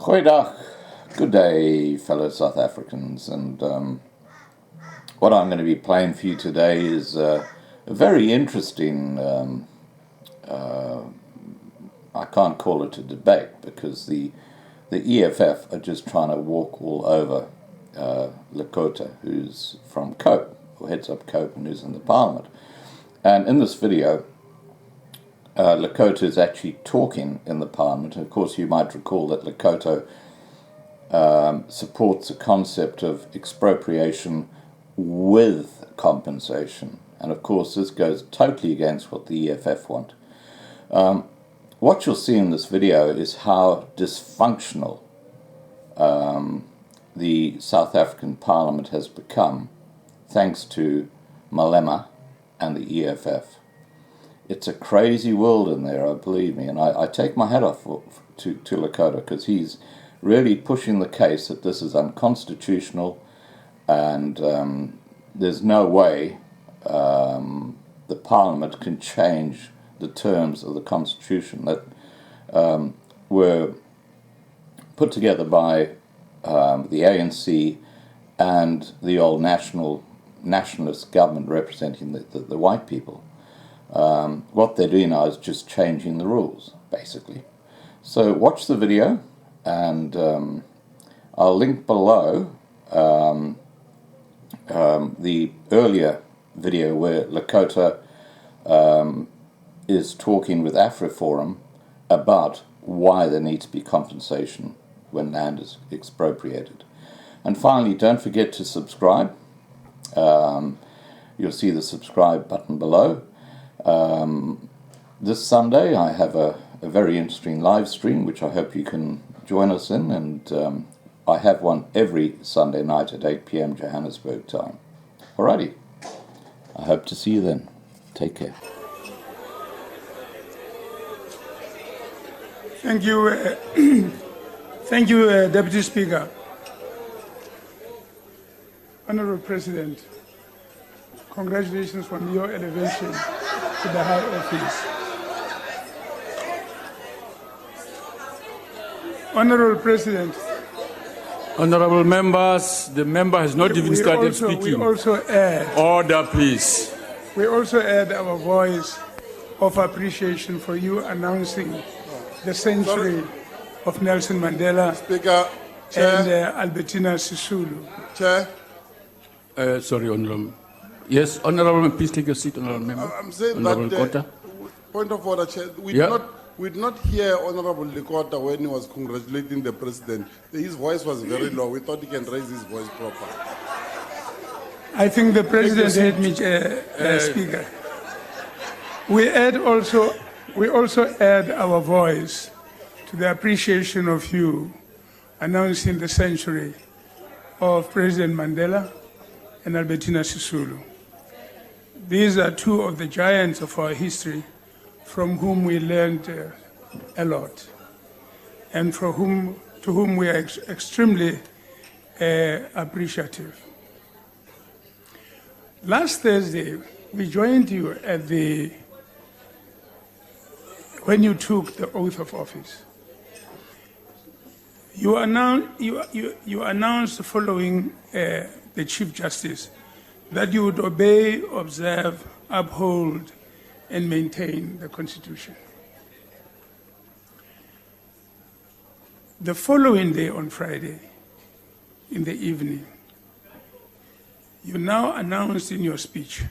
Goeiedag, good day, fellow South Africans, and what I'm going to be playing for you today is a very interesting, I can't call it a debate because the EFF are just trying to walk all over Lekota, who's from Cope, or heads up Cope, and who's in the parliament. And in this video, Lekota is actually talking in the parliament. And of course, you might recall that Lekota supports the concept of expropriation with compensation. And of course, this goes totally against what the EFF want. What you'll see in this video is how dysfunctional the South African Parliament has become thanks to Malema and the EFF. It's a crazy world in there, believe me, and I take my hat off to Lekota because he's really pushing the case that this is unconstitutional and there's no way the Parliament can change the terms of the Constitution that were put together by the ANC and the old nationalist government representing the white people. What they're doing now is just changing the rules, basically. So watch the video, and I'll link below the earlier video where Lekota is talking with AfriForum about why there needs to be compensation when land is expropriated. And finally, don't forget to subscribe. You'll see the subscribe button below. This Sunday I have a very interesting live stream which I hope you can join us in, and I have one every Sunday night at 8 p.m. Johannesburg time. Alrighty, I hope to see you then. Take care. Thank you, thank you, Deputy Speaker. Honorable President, congratulations on your elevation to the high office. Honorable President. Honorable members, the member has not even started speaking. We also add. Order, please. We also add our voice of appreciation for you announcing the century of Nelson Mandela Speaker, Chair. And Albertina Sisulu. Chair. Sorry, Honorable. Yes, Honorable, please take your seat, Honorable Member. I'm saying Honorable that, Lekota. Point of order, Chair. We did not hear Honorable Lekota when he was congratulating the President. His voice was very low. We thought he can raise his voice proper. I think the President heard me, Speaker. We also add our voice to the appreciation of you announcing the century of President Mandela and Albertina Sisulu. These are two of the giants of our history from whom we learned a lot, and to whom we are extremely appreciative. Last Thursday, we joined you at when you took the oath of office. You announced following the Chief Justice that you would obey, observe, uphold, and maintain the Constitution. The following day, on Friday, in the evening, you now announced in your speech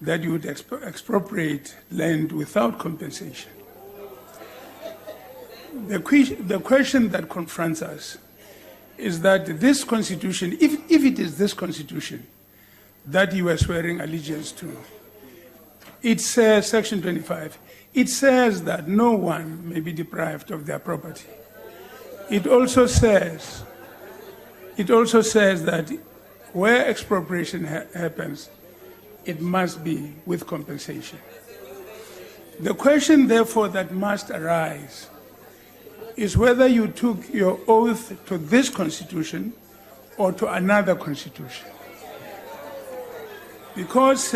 that you would expropriate land without compensation. The question that confronts us is that this Constitution, if it is this Constitution that you are swearing allegiance to, it says, Section 25, it says that no one may be deprived of their property. It also says that where expropriation happens, it must be with compensation. The question, therefore, that must arise is whether you took your oath to this Constitution or to another Constitution. Because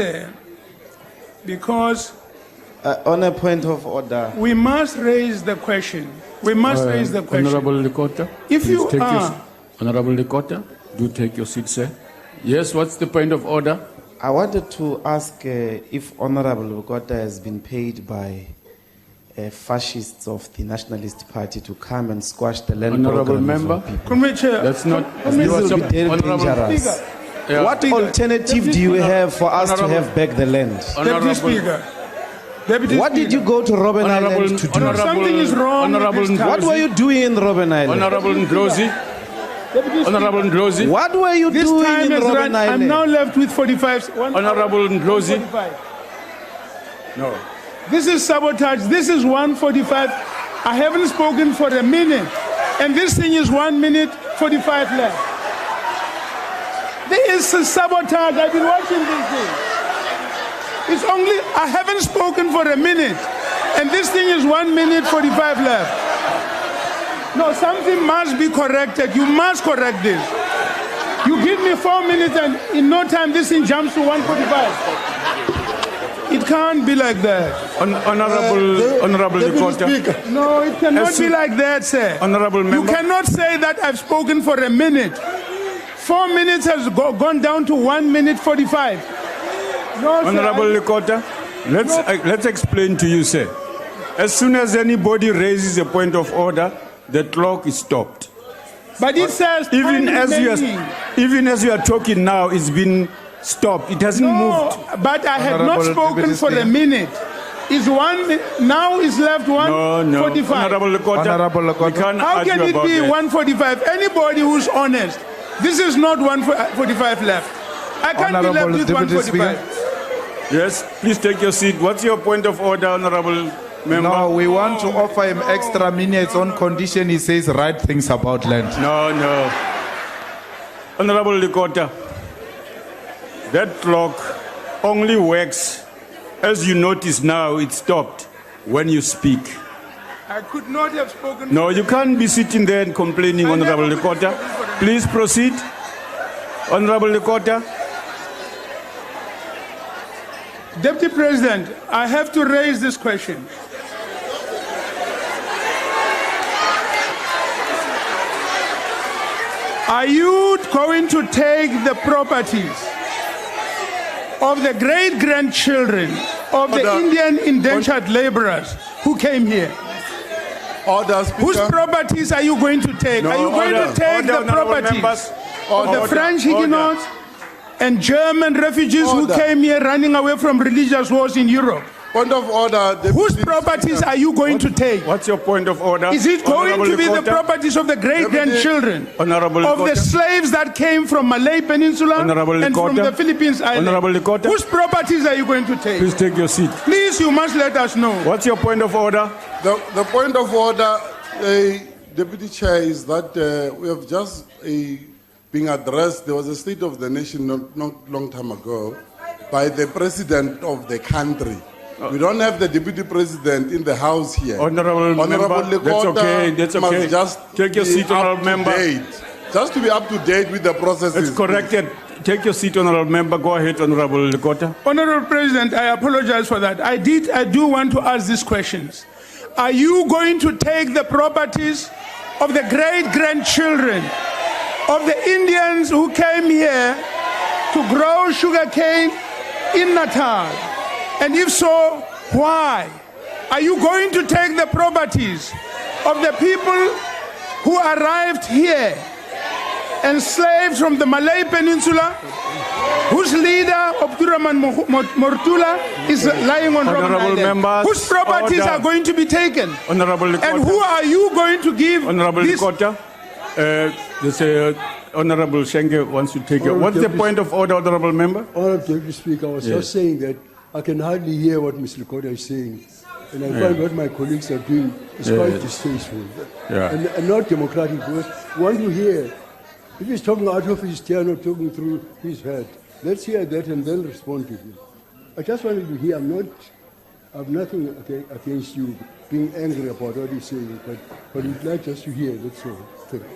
On a point of order. We must raise the question. We must raise the question. Honorable Lekota, If please you take your are- Honorable Lekota, do take your seat, sir. Yes, what's the point of order? I wanted to ask if Honorable Lekota has been paid by fascists of the Nationalist Party to come and squash the land Honorable program member? of our people. Comrade Chair, That's not. This will be very Honorable- dangerous. Yeah. What alternative do you have for us to have back the land? Deputy Honorable- Speaker. Deputy What did you Speaker. go to Robben Honorable- Island to do? Honorable- Something is wrong with Honorable this What were you doing in Robben Island? Honorable Ndlozi, Deputy Speaker. Honorable Ndlozi, What were you This doing time in has Robben run. I'm Island? now left with 45. Honorable Ndlozi. 145. No. This is sabotage. This is 145. I haven't spoken for a minute. And this thing is 1 minute 45 left. This is sabotage. I've been watching this thing. It's only, I haven't spoken for a minute. And this thing is 1 minute 45 left. No, something must be corrected. You must correct this. You give me 4 minutes and in no time this thing jumps to 145. It can't be like that. Honorable Deputy Lekota, Speaker. No, it cannot As be soon- like that, sir. Honorable You member. cannot say that I've spoken for a minute. 4 minutes has gone down to 1 minute 45. No, sir, Honorable Lekota, let's explain to you, sir. As soon as anybody raises a point of order, the clock is stopped. But it says Even time remaining. as you are talking now, it's been stopped. It hasn't No, moved. but I had not Honorable spoken Deputy for a Speaker. minute. Is now is left No, 145. Honorable Lekota, Honorable we Lekota. can't How argue can it about be that. 145? Anybody who's honest, this is not 145 left. I can't be left Honorable with Deputy 145. Yes, please take your seat. What's your point of order, Honorable Member? No, we want to offer him extra minutes on condition he says right things about land. No. Honorable Lekota, that clock only works, as you notice now, it stopped when you speak. I could not have spoken. No, you can't be sitting there and complaining, Honorable Lekota. Please proceed. Honorable Lekota. Deputy President, I have to raise this question. Are you going to take the properties of the great-grandchildren of the Order. Indian indentured laborers who came here? Order, Speaker. Whose properties are you going to take? No, are you going order, to take order, the honorable properties members. of the Order, French order. Huguenots and German refugees Order. who came here running away from religious wars in Europe? Point of order. Whose Deputy properties Speaker. are you going to take? What's your point of order? Is it going Honorable to be the Lekota? properties of the great-grandchildren Honorable of the Lekota? slaves that came from Malay Peninsula Honorable and from Lekota? the Philippines Island? Honorable Lekota? Whose properties are you going to take? Please take your seat. Please, you must let us know. What's your point of order? The point of order, Deputy Chair, is that we have just being addressed. There was a State of the Nation not long time ago by the President of the country. We don't have the Deputy President in the House here. Honorable member, that's Lekota okay, that's must okay. just Take your be seat, honorable up to member. date. Just to be up to date with the processes. It's corrected. Take your seat, Honorable Member. Go ahead, Honorable Lekota. Honorable President, I apologize for that. I do want to ask these questions. Are you going to take the properties of the great-grandchildren of the Indians who came here to grow sugarcane in Natal? And if so, why? Are you going to take the properties of the people who arrived here, enslaved from the Malay Peninsula, whose leader, Abdurrahman Mortula, is lying on Robben Honorable Island? members, Whose properties order. are going to be taken? Honorable Lekota. And who are you going to give Honorable this? Lekota. Honorable Shenge wants to take it. What's the point of order, Honorable Member? Honorable Deputy Speaker, I was just saying that I can hardly hear what Ms. Lekota is saying. And I find what my colleagues are doing is quite distasteful. Yeah. And not democratic, because we want to hear. If he's talking out of his chair, not talking through his head, let's hear that and then respond to him. I just wanted to hear, I have nothing against you being angry about what he's saying, but we'd like just to hear, that's all. Thank you.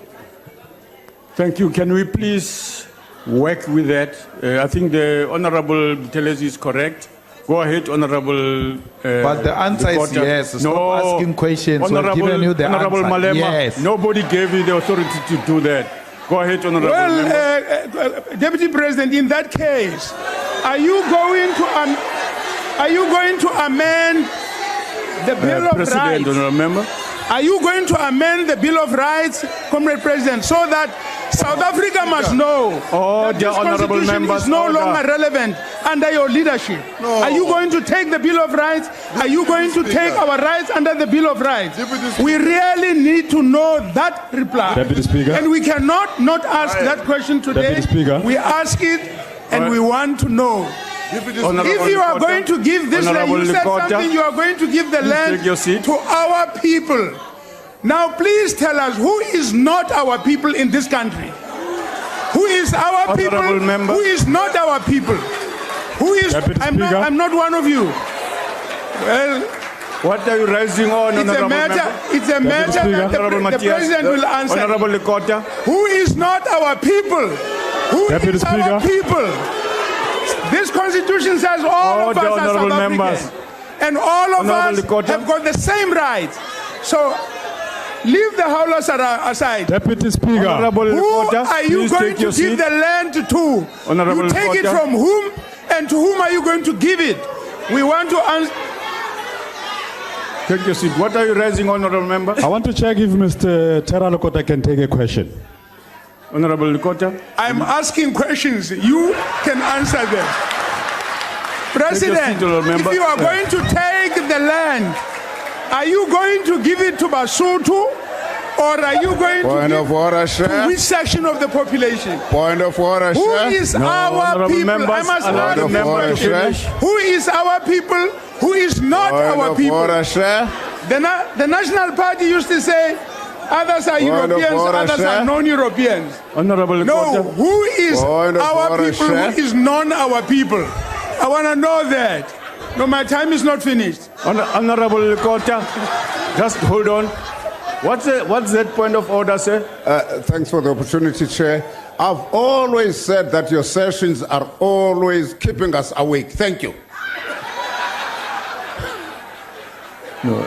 Thank you. Can we please work with that? I think the Honorable Buthelezi is correct. Go ahead, Honorable. But the answer is Lekota. yes. Stop asking questions. We've given you the Honorable answer. Malema, Yes. nobody gave you the authority to do that. Go ahead, Honorable. Well, Deputy President, in that case, are you going to amend the Bill of President, Rights? Honorable Member. Are you going to amend the Bill of Rights, Comrade President, so that South Africa must know that this honorable constitution members, is no order. longer relevant under your leadership? No. Are you going to take the Bill of Rights? Are you going to take our rights under the Bill of Rights? We really need to know that reply. Deputy Speaker. And we cannot not ask that question today. Deputy Speaker. We ask it and we want to know. If you are going to give this land, you said something, you are going to give the land to our people. Now please tell us who is not our people in this country. Who is our people? Member. Who is not our people? Who is? I'm not one of you. Well, what are you raising on, Honorable Member? It's a matter that the President will answer. Honorable Lekota. Who is not our people? Who Deputy is our Speaker. people? This constitution says all of us are South Africans. And all of us have got the same rights. So leave the howlers aside. Deputy Speaker. Who are you going to give the land to? Honorable You take it Lekota. from whom, and to whom are you going to give it? We want to answer. Take your seat. What are you raising, Honorable Member? I want to check if Mr. Terra Lekota can take a question. Honorable Lekota. I'm asking questions. You can answer them. President, if you are going to take the land, are you going to give it to Basotho, or are you going Point to of give order, to sir. which section of the population? Point of order, Who sir. is No, our honorable people? members, I must allow ask the this member to question. finish. Who is our people? Who is not Point our of people? order, sir. The National Party used to say, others are Point of Europeans, order, others sir. are non-Europeans. Honorable No, Lekota. who is Point of our order, people, sir. who is non-our people? I want to know that. No, my time is not finished. Honorable Lekota. Just hold on. What's that point of order, sir? Thanks for the opportunity, Chair. I've always said that your sessions are always keeping us awake. Thank you. No.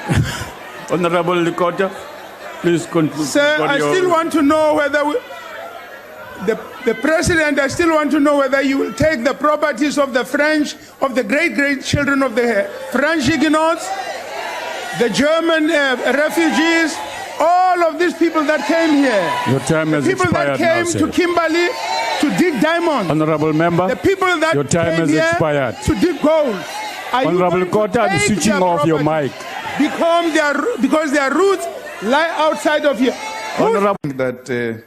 Honorable Lekota, please conclude. Sir, I still want to know whether the President, I still want to know whether you will take the properties of the French, of the great-grandchildren of the French Huguenots, the German refugees, all of these people that came here. Your time has People that expired came now, to sir. Kimberley to dig diamonds. Honorable Member, The people that your time came has here expired. to dig gold. Are you Honorable going to Lekota, I'm take switching their off your property mic. Because their roots lie outside of here. Honorable. That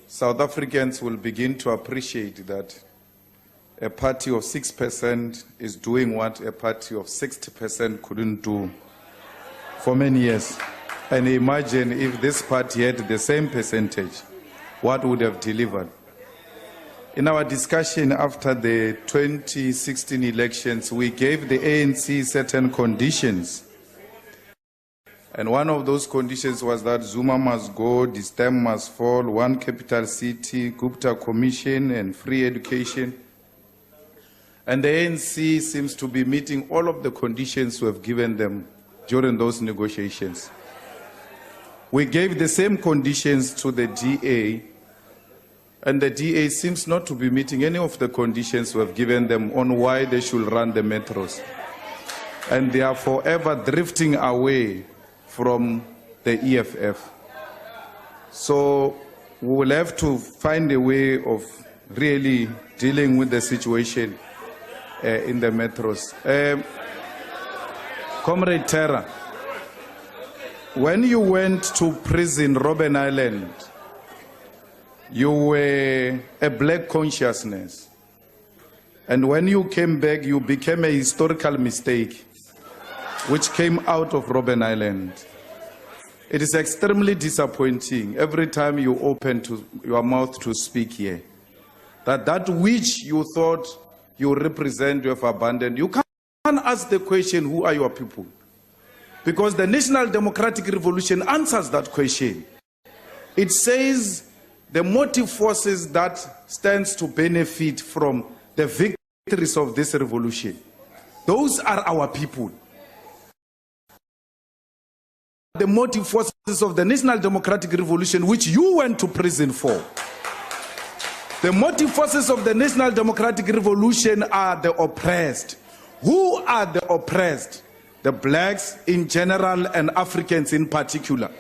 South Africans will begin to appreciate that a party of 6% is doing what a party of 60% couldn't do for many years. And imagine if this party had the same percentage, what would have delivered? In our discussion after the 2016 elections, we gave the ANC certain conditions. And one of those conditions was that Zuma must go, the stem must fall, one capital city, Gupta Commission, and free education. And the ANC seems to be meeting all of the conditions we have given them during those negotiations. We gave the same conditions to the DA, and the DA seems not to be meeting any of the conditions we have given them on why they should run the metros. And they are forever drifting away from the EFF. So we will have to find a way of really dealing with the situation in the metros. Comrade Terra, when you went to prison Robben Island, you were a black consciousness. And when you came back, you became a historical mistake, which came out of Robben Island. It is extremely disappointing every time you open your mouth to speak here, that which you thought you represent, you have abandoned. You can't ask the question, who are your people? Because the National Democratic Revolution answers that question. It says the motive forces that stands to benefit from the victories of this revolution. Those are our people. The motive forces of the National Democratic Revolution, which you went to prison for. The motive forces of the National Democratic Revolution are the oppressed. Who are the oppressed? The blacks in general and Africans in particular.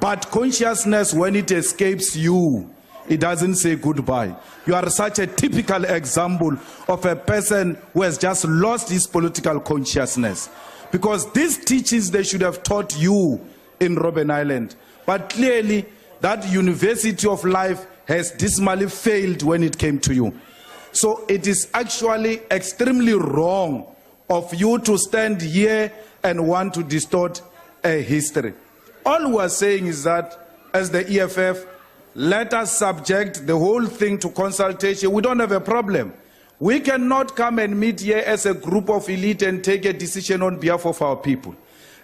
But consciousness, when it escapes you, it doesn't say goodbye. You are such a typical example of a person who has just lost his political consciousness. Because these teachings they should have taught you in Robben Island. But clearly, that university of life has dismally failed when it came to you. So it is actually extremely wrong of you to stand here and want to distort a history. All we are saying is that, as the EFF, let us subject the whole thing to consultation. We don't have a problem. We cannot come and meet here as a group of elite and take a decision on behalf of our people.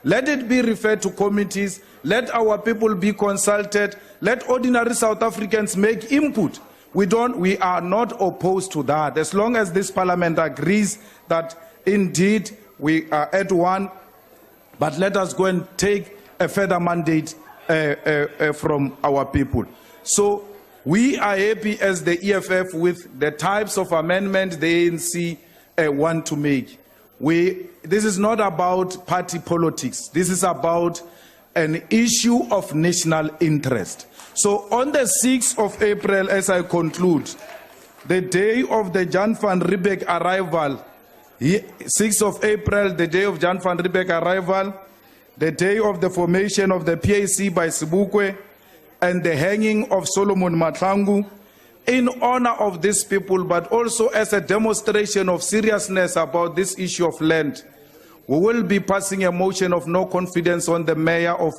Let it be referred to committees. Let our people be consulted. Let ordinary South Africans make input. We are not opposed to that. As long as this parliament agrees that indeed we are at one, but let us go and take a further mandate from our people. So we are happy as the EFF with the types of amendment the ANC want to make. This is not about party politics. This is about an issue of national interest. So on the 6th of April, as I conclude, the day of the Jan van Riebeeck arrival, 6th of April, the day of Jan van Riebeeck arrival, the day of the formation of the PAC by Sebokwe, and the hanging of Solomon Mahlangu, in honor of these people, but also as a demonstration of seriousness about this issue of land, we will be passing a motion of no confidence on the mayor of